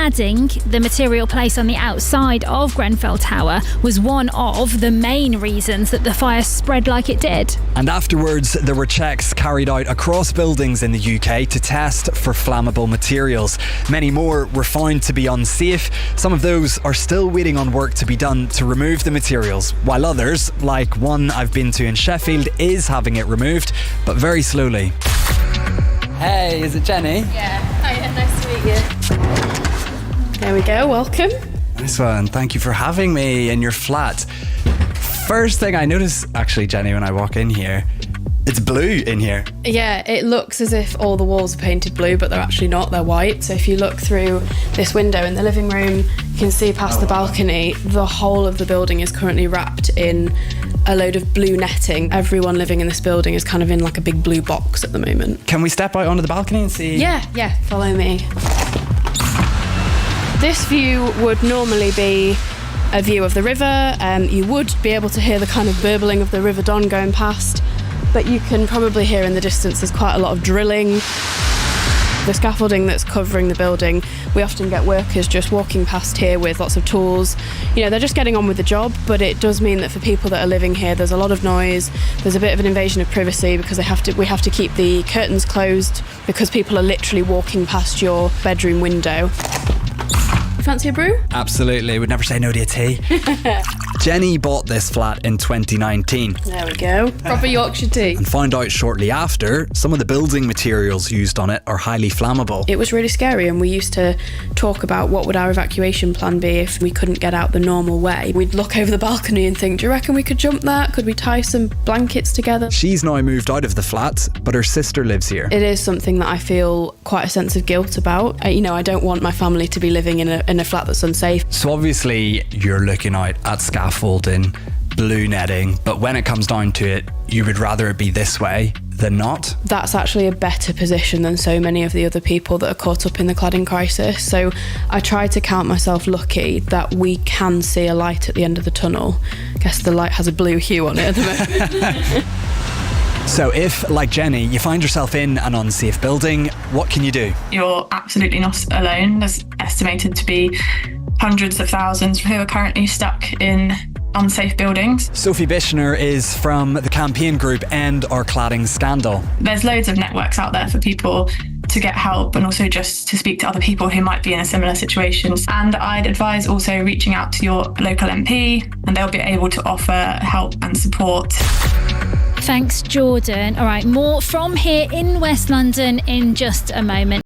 cladding, the material placed on the outside of Grenfell Tower, was one of the main reasons that the fire spread like it did. And afterwards, there were checks carried out across buildings in the UK to test for flammable materials. Many more were found to be unsafe. Some of those are still waiting on work to be done to remove the materials, while others, like one I've been to in Sheffield, is having it removed, but very slowly. Hey, is it Jenny? Yeah. Hiya, nice to meet you. There we go, welcome. Nice one. Thank you for having me in your flat. First thing I notice, actually, Jenny, when I walk in here, it's blue in here. Yeah, it looks as if all the walls are painted blue, but they're actually not, they're white. So if you look through this window in the living room, you can see past the balcony, the whole of the building is currently wrapped in a load of blue netting. Everyone living in this building is kind of in like a big blue box at the moment. Can we step out onto the balcony and see? Yeah, follow me. This view would normally be a view of the river. You would be able to hear the kind of burbling of the River Don going past, but you can probably hear in the distance there's quite a lot of drilling. The scaffolding that's covering the building, we often get workers just walking past here with lots of tools. You know, they're just getting on with the job, but it does mean that for people that are living here, there's a lot of noise, there's a bit of an invasion of privacy because we have to keep the curtains closed because people are literally walking past your bedroom window. Fancy a brew? Absolutely, would never say no to a tea. Jenny bought this flat in 2019. There we go. Proper Yorkshire tea. And found out shortly after, some of the building materials used on it are highly flammable. It was really scary, and we used to talk about what would our evacuation plan be if we couldn't get out the normal way. We'd look over the balcony and think, do you reckon we could jump that? Could we tie some blankets together? She's now moved out of the flat, but her sister lives here. It is something that I feel quite a sense of guilt about. I don't want my family to be living in a flat that's unsafe. So obviously you're looking out at scaffolding, blue netting, but when it comes down to it, you would rather it be this way than not. That's actually a better position than so many of the other people that are caught up in the cladding crisis. So I try to count myself lucky that we can see a light at the end of the tunnel. I guess the light has a blue hue on it at the moment. So if, like Jenny, you find yourself in an unsafe building, what can you do? You're absolutely not alone. There's estimated to be hundreds of thousands who are currently stuck in unsafe buildings. Sophie Bishner is from the campaign group End Our Cladding Scandal. There's loads of networks out there for people to get help and also just to speak to other people who might be in a similar situation. And I'd advise also reaching out to your local MP, and they'll be able to offer help and support. Thanks, Jordan. All right, more from here in West London in just a moment.